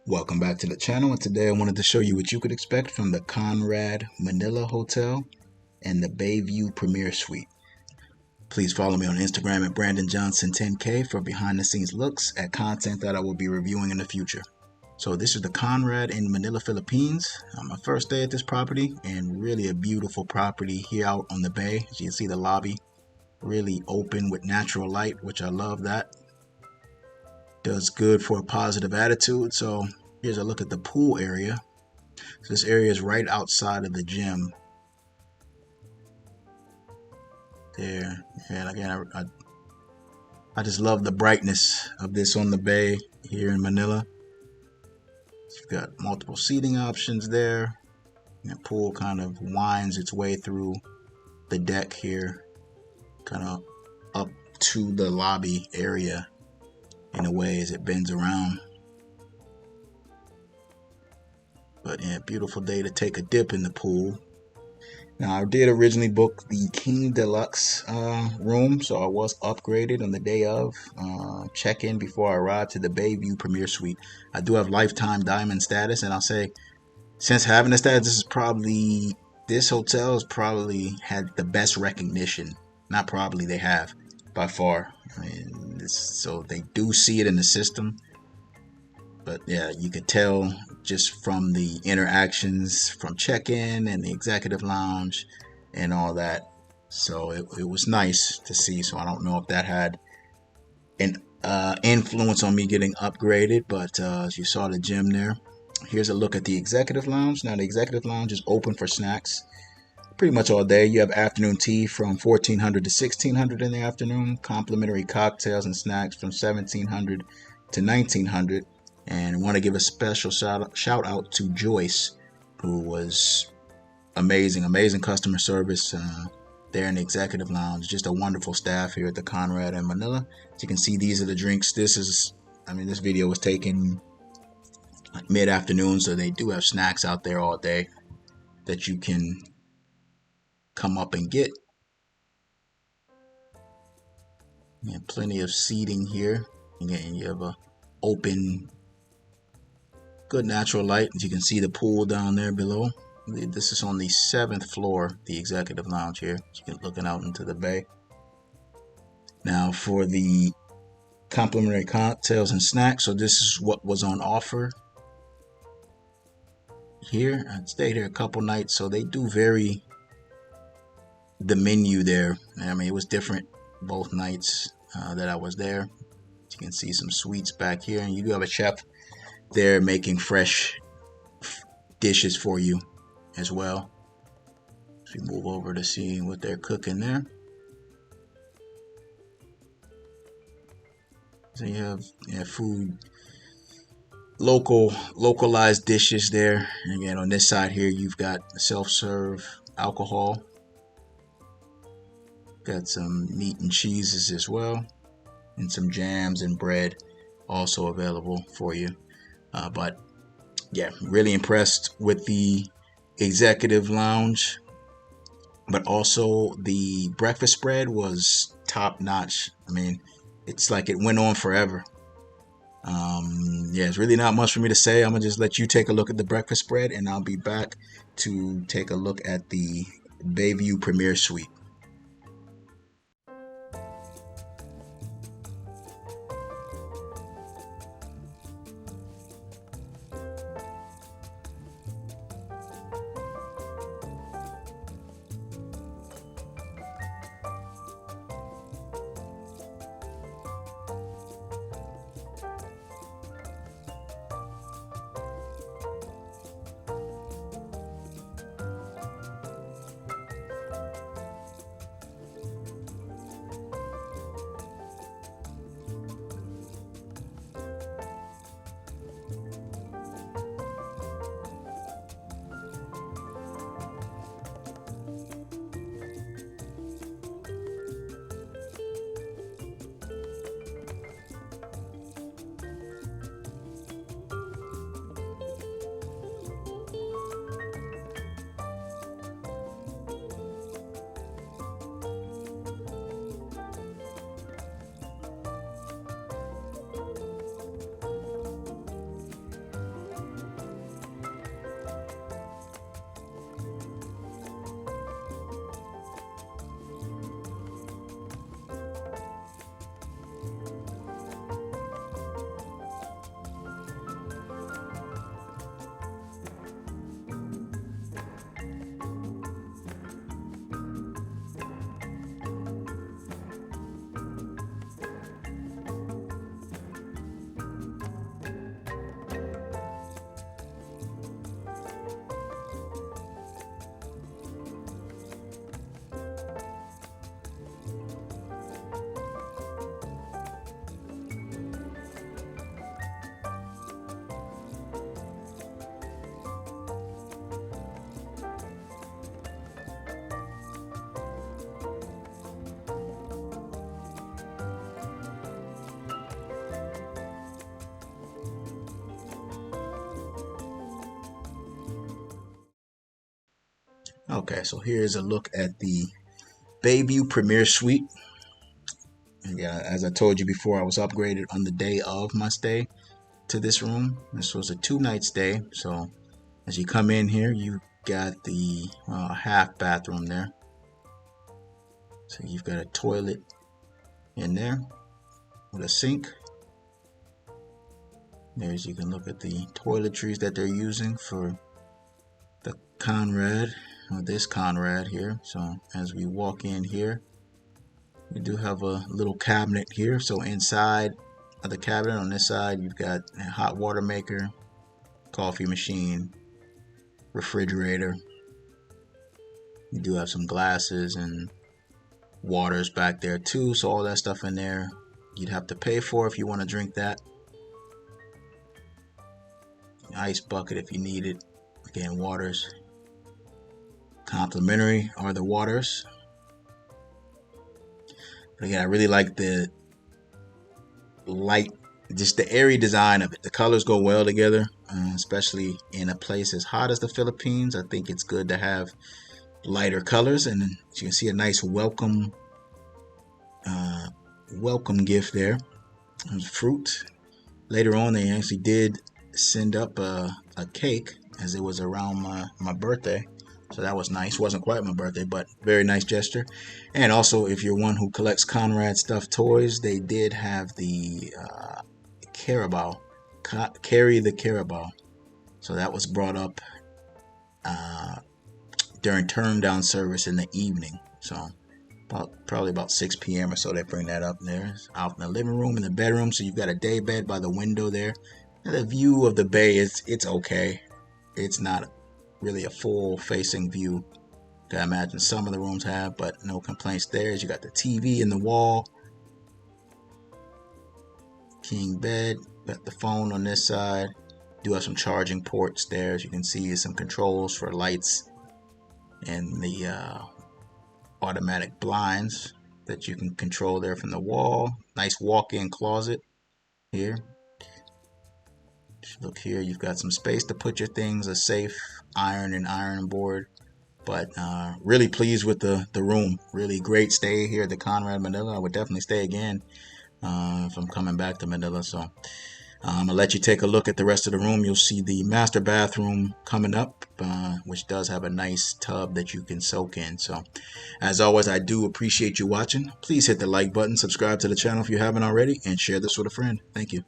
Welcome back to the channel, and today I wanted to show you what you could expect from the Conrad Manila Hotel and the Bayview Premier Suite. Please follow me on Instagram at BrandonJohnson10K for behind the scenes looks at content that I will be reviewing in the future. So this is the Conrad in Manila, Philippines. My first day at this property, and really a beautiful property here out on the bay. As you can see, the lobby really open with natural light, which I love that. Does good for a positive attitude. So here's a look at the pool area. So this area is right outside of the gym there, and again I just love the brightness of this on the bay here in Manila. So you've got multiple seating options there, and the pool kind of winds its way through the deck here, kind of up to the lobby area in a way as it bends around. But yeah, beautiful day to take a dip in the pool. Now, I did originally book the King Deluxe room, so I was upgraded on the day of check-in before I arrived to the Bayview Premier Suite. I do have lifetime diamond status, and I'll say, since having the status, this hotel has probably had the best recognition. Not probably, they have by far. I mean, so they do see it in the system. But yeah, you could tell just from the interactions from check-in and the executive lounge and all that. So it was nice to see. So I don't know if that had an influence on me getting upgraded, but as you saw the gym there. Here's a look at the executive lounge. Now the executive lounge is open for snacks pretty much all day. You have afternoon tea from 1400 to 1600 in the afternoon, complimentary cocktails and snacks from 1700 to 1900. And I want to give a special shout out to Joyce, who was amazing customer service there in the executive lounge. Just a wonderful staff here at the Conrad in Manila. As you can see, these are the drinks. This video was taken like mid-afternoon, so they do have snacks out there all day that you can come up and get. And plenty of seating here. Again, you have a open, good natural light. As you can see the pool down there below. This is on the 7th floor, the executive lounge here. So you can looking out into the bay. Now for the complimentary cocktails and snacks. So this is what was on offer here. I stayed here a couple nights, so they do vary the menu there. I mean, it was different both nights that I was there. You can see some sweets back here, and you do have a chef there making fresh dishes for you as well. So we move over to see what they're cooking there. So you have food, localized dishes there. And again, on this side here, you've got self-serve alcohol. Got some meat and cheeses as well, and some jams and bread also available for you. But yeah, really impressed with the executive lounge, but also the breakfast spread was top notch. I mean, it's like it went on forever. Yeah, it's really not much for me to say. I'm gonna just let you take a look at the breakfast spread, and I'll be back to take a look at the Bayview Premier Suite. Okay, so here's a look at the Bayview Premier Suite. Yeah, as I told you before, I was upgraded on the day of my stay to this room. This was a 2-night stay. So as you come in here, you got the half bathroom there. So you've got a toilet in there with a sink. There's, you can look at the toiletries that they're using for the Conrad, or this Conrad here. So as we walk in here, we do have a little cabinet here. So inside of the cabinet on this side, you've got a hot water maker, coffee machine, refrigerator. You do have some glasses and waters back there too. So all that stuff in there, you'd have to pay for if you want to drink that. Ice bucket if you need it. Again, waters. Complimentary are the waters. But again, I really like the light, just the airy design of it. The colors go well together, especially in a place as hot as the Philippines. I think it's good to have lighter colors, and you can see a nice welcome gift there. There's fruit. Later on, they actually did send up a cake, as it was around my birthday. So that was nice. Wasn't quite my birthday, but very nice gesture. And also, if you're one who collects Conrad stuffed toys, they did have the Carabao, Carry the Carabao. So that was brought up during turn down service in the evening. So probably about 6 p.m. or so, they bring that up there. It's out in the living room, in the bedroom. So you've got a day bed by the window there. And the view of the bay is, it's okay. It's not really a full facing view that I imagine some of the rooms have, but no complaints there. You got the TV in the wall, king bed, got the phone on this side. Do have some charging ports there, as you can see, some controls for lights and the automatic blinds that you can control there from the wall. Nice walk-in closet here. Look here, you've got some space to put your things, a safe iron and iron board. But really pleased with the room. Really great stay here at the Conrad Manila. I would definitely stay again if I'm coming back to Manila. So I'm gonna let you take a look at the rest of the room. You'll see the master bathroom coming up, which does have a nice tub that you can soak in. So as always, I do appreciate you watching. Please hit the like button, subscribe to the channel if you haven't already, and share this with a friend. Thank you.